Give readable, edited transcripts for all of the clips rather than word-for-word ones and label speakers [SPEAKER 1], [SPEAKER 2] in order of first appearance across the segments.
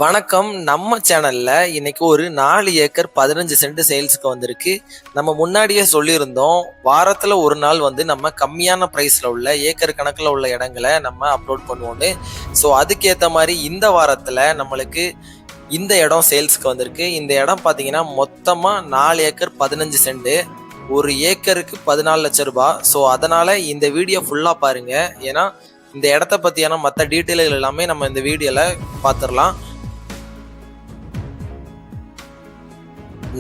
[SPEAKER 1] வணக்கம். நம்ம சேனல்ல இன்னைக்கு ஒரு 4 ஏக்கர் 15 சென்ட் சேல்ஸ்க்கு வந்திருக்கு. நம்ம முன்னாடியே சொல்லியிருந்தோம், வாரத்துல ஒரு நாள் வந்து நம்ம கம்மியான பிரைஸ்ல உள்ள ஏக்கர் கணக்குல உள்ள இடங்களை நம்ம அப்லோட் பண்ணுவோம்னு. ஸோ அதுக்கேற்ற மாதிரி இந்த வாரத்துல நம்மளுக்கு இந்த இடம் சேல்ஸ்க்கு வந்திருக்கு. இந்த இடம் பார்த்தீங்கன்னா மொத்தமா 4 ஏக்கர் 15 சென்ட், ஒரு ஏக்கருக்கு 14 லட்சம் ரூபாய். ஸோ அதனால இந்த வீடியோ ஃபுல்லா பாருங்க. ஏன்னா இந்த இடத்த பத்தியான மற்ற டீட்டெயில்கள் எல்லாமே நம்ம இந்த வீடியோல பார்த்துடலாம்.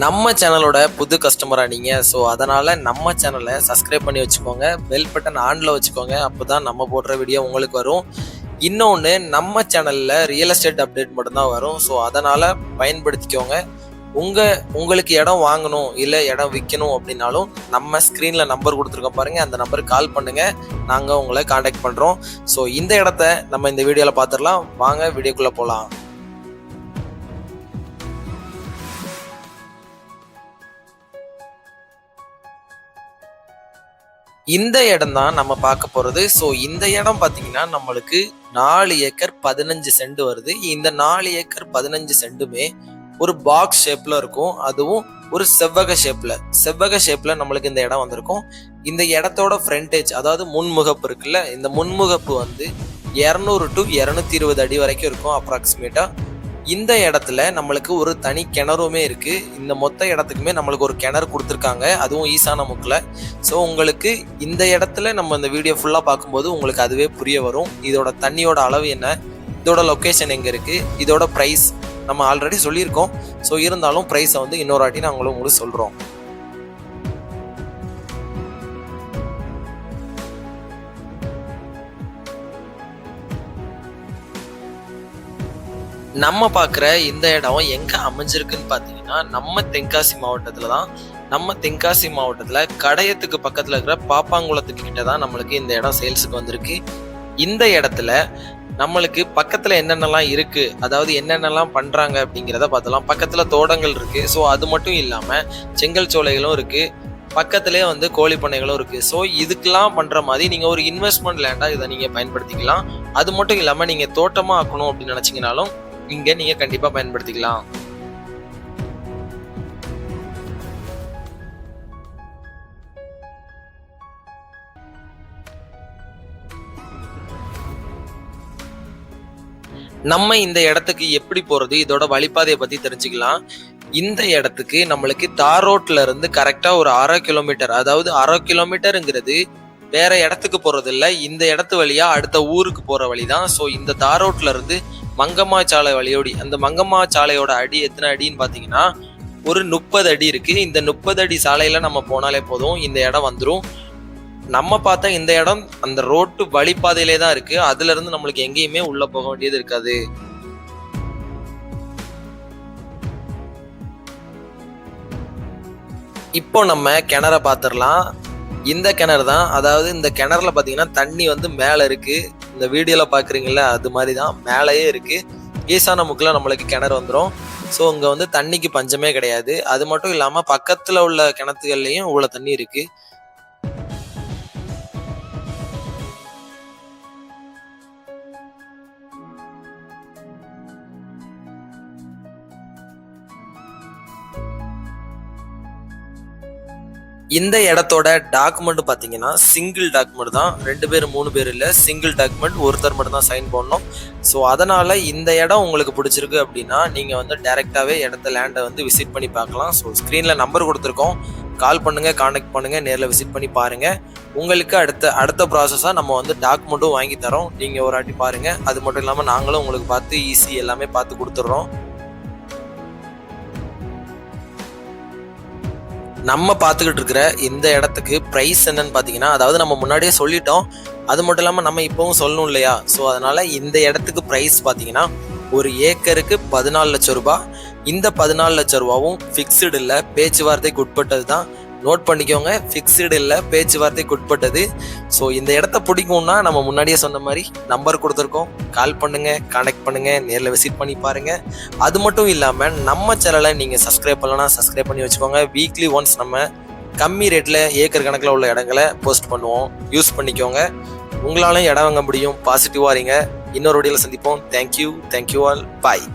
[SPEAKER 1] நம்ம சேனலோட புது கஸ்டமரா நீங்க, ஸோ அதனால நம்ம சேனலை சப்ஸ்கிரைப் பண்ணி வச்சுக்கோங்க, பெல் பட்டன் ஆன்ல வச்சுக்கோங்க. அப்போதான் நம்ம போடுற வீடியோ உங்களுக்கு வரும். இன்னொன்று, நம்ம சேனல்ல ரியல் எஸ்டேட் அப்டேட் மட்டும்தான் வரும். ஸோ அதனால பயன்படுத்திக்கோங்க. உங்களுக்கு இடம் வாங்கணும் இல்லை இடம் விற்கணும் அப்படின்னாலும் நம்ம ஸ்க்ரீனில் நம்பர் கொடுத்துருக்கோம் பாருங்க, அந்த நம்பருக்கு கால் பண்ணுங்க, நாங்கள் உங்களை காண்டாக்ட் பண்ணுறோம். ஸோ இந்த இடத்த நம்ம இந்த வீடியோவில் பார்த்துடலாம். வாங்க வீடியோக்குள்ளே போகலாம். இந்த இடம் தான் நம்ம பார்க்க போறது. ஸோ இந்த இடம் பார்த்தீங்கன்னா நம்மளுக்கு 4 ஏக்கர் 15 சென்ட் வருது. இந்த 4 ஏக்கர் 15 சென்ட்டுமே ஒரு பாக்ஸ் ஷேப்ல இருக்கும். அதுவும் ஒரு செவ்வக ஷேப்ல நம்மளுக்கு இந்த இடம் வந்திருக்கும். இந்த இடத்தோட ஃப்ரண்டேஜ், அதாவது முன்முகப்பு இருக்குல்ல, இந்த முன்முகப்பு வந்து 200 to 220 அடி வரைக்கும் இருக்கும் அப்ராக்சிமேட்டா. இந்த இடத்துல நம்மளுக்கு ஒரு தனி கிணறுமே இருக்கு. இந்த மொத்த இடத்துக்குமே நம்மளுக்கு ஒரு கிணறு கொடுத்துருக்காங்க, அதுவும் ஈசான முக்கில். ஸோ உங்களுக்கு இந்த இடத்துல நம்ம இந்த வீடியோ ஃபுல்லாக பார்க்கும்போது உங்களுக்கு அதுவே புரிய வரும். இதோட தண்ணியோட அளவு என்ன, இதோட லொக்கேஷன் எங்கே இருக்குது, இதோட ப்ரைஸ் நம்ம ஆல்ரெடி சொல்லியிருக்கோம். ஸோ இருந்தாலும் ப்ரைஸை வந்து இன்னொரு வாட்டி நாங்களும் உங்களுக்கு சொல்கிறோம். நம்ம பார்க்குற இந்த இடம் எங்கே அமைஞ்சிருக்குன்னு பார்த்தீங்கன்னா நம்ம தென்காசி மாவட்டத்தில் தான். நம்ம தென்காசி மாவட்டத்தில் கடையத்துக்கு பக்கத்தில் இருக்கிற பாப்பாங்குளத்துக்கு கிட்ட தான் நம்மளுக்கு இந்த இடம் சேல்ஸுக்கு வந்திருக்கு. இந்த இடத்துல நம்மளுக்கு பக்கத்தில் என்னென்னலாம் இருக்குது, அதாவது என்னென்னலாம் பண்ணுறாங்க அப்படிங்கிறத பார்த்தலாம். பக்கத்தில் தோட்டங்கள் இருக்குது. ஸோ அது மட்டும் இல்லாமல் செங்கல் சோலைகளும் இருக்குது. பக்கத்திலே வந்து கோழி பண்ணைகளும் இருக்குது. ஸோ இதுக்கெல்லாம் பண்ணுற மாதிரி நீங்கள் ஒரு இன்வெஸ்ட்மெண்ட் லேண்டாக இதை நீங்கள் பயன்படுத்திக்கலாம். அது மட்டும் இல்லாமல் நீங்கள் தோட்டமாக ஆக்கணும் அப்படின்னு நினச்சிங்கனாலும் இங்க நீங்க கண்டிப்பா பயன்படுத்திக்கலாம். நம்ம இந்த இடத்துக்கு எப்படி போறது, இதோட வழிபாதையை பத்தி தெரிஞ்சுக்கலாம். இந்த இடத்துக்கு நம்மளுக்கு தார் ரோட்ல இருந்து கரெக்டா ஒரு 1/2 கிலோமீட்டர், அதாவது 1/2 கிலோமீட்டருங்கிறது வேற இடத்துக்கு போறது இல்லை, இந்த இடத்து வழியா அடுத்த ஊருக்கு போற வழிதான். ஸோ இந்த தார் ரோட்ல இருந்து மங்கம்மா சாலை வழியோடி, அந்த மங்கம்மா சாலையோட அடி எத்தனை அடின்னு பார்த்தீங்கன்னா ஒரு 30 அடி இருக்கு. இந்த 30 அடி சாலையில நம்ம போனாலே போதும், இந்த இடம் வந்துடும். நம்ம பார்த்தா இந்த இடம் அந்த ரோட்டு வழிபாதையிலே தான் இருக்கு. அதுல இருந்து நம்மளுக்கு எங்கேயுமே உள்ள போக வேண்டியது இருக்காது. இப்போ நம்ம கிணற பார்த்துடலாம். இந்த கிணறு தான், அதாவது இந்த கிணறுல பார்த்தீங்கன்னா தண்ணி வந்து மேலே இருக்கு. இந்த வீடியோவில் பார்க்குறீங்களா, அது மாதிரி தான் மேலேயே இருக்கு. ஈசான முக்கில் நம்மளுக்கு கிணறு வந்துடும். ஸோ இங்கே வந்து தண்ணிக்கு பஞ்சமே கிடையாது. அது மட்டும் இல்லாமல் பக்கத்தில் உள்ள கிணத்துகள்லையும் இவ்வளோ தண்ணி இருக்கு. இந்த இடத்தோட டாக்குமெண்ட் பார்த்தீங்கன்னா சிங்கிள் டாக்குமெண்ட் தான், 2 பேர் 3 பேர் இல்லை, சிங்கிள் டாக்குமெண்ட், ஒருத்தர் மட்டும் தான் சைன் பண்ணணும். ஸோ அதனால இந்த இடம் உங்களுக்கு பிடிச்சிருக்கு அப்படின்னா நீங்கள் வந்து டைரெக்டாகவே இடத்த லேண்டை வந்து விசிட் பண்ணி பார்க்கலாம். ஸோ ஸ்க்ரீனில் நம்பர் கொடுத்துருக்கோம், கால் பண்ணுங்கள், கான்டாக்ட் பண்ணுங்கள், நேரில் விசிட் பண்ணி பாருங்கள். உங்களுக்கு அடுத்த ப்ராசஸாக நம்ம வந்து டாக்குமெண்ட்டும் வாங்கி தரோம். நீங்கள் ஒரு வாட்டி பாருங்கள். அது மட்டும் இல்லாமல் நாங்களும் உங்களுக்கு பார்த்து ஈஸி எல்லாமே பார்த்து கொடுத்துட்றோம். நம்ம பார்த்துக்கிட்டு இருக்கிற இந்த இடத்துக்கு ப்ரைஸ் என்னன்னு பார்த்தீங்கன்னா, அதாவது நம்ம முன்னாடியே சொல்லிட்டோம், அது மட்டும் இல்லாமல் நம்ம இப்போவும் சொல்லணும் இல்லையா. ஸோ அதனால இந்த இடத்துக்கு ப்ரைஸ் பார்த்தீங்கன்னா ஒரு ஏக்கருக்கு 14 லட்சம் ரூபாய். இந்த 14 லட்சம் ரூபாவும் ஃபிக்ஸ்டு இல்லை, பேச்சுவார்த்தைக்கு உட்பட்டது தான். நோட் பண்ணிக்கோங்க, ஃபிக்ஸ்டு இல்லை, பேச்சுவார்த்தைக்கு உட்பட்டது. ஸோ இந்த இடத்த பிடிக்கும்னா நம்ம முன்னாடியே சொன்ன மாதிரி நம்பர் கொடுத்துருக்கோம், கால் பண்ணுங்க, கான்டாக்ட் பண்ணுங்க, நேரில் விசிட் பண்ணி பாருங்க. அது மட்டும் இல்லாமல் நம்ம சேனலை நீங்கள் சப்ஸ்கிரைப் பண்ணலன்னா சப்ஸ்கிரைப் பண்ணி வச்சுக்கோங்க. வீக்லி ஒன்ஸ் நம்ம கம்மி ரேட்டில் ஏக்கர் கணக்கில் உள்ள இடங்களை போஸ்ட் பண்ணுவோம், யூஸ் பண்ணிக்கோங்க. உங்களாலும் இடம் வாங்க முடியும். பாசிட்டிவாக இருங்க. இன்னொரு வீடியோவில் சந்திப்போம். Thank you all. பாய்.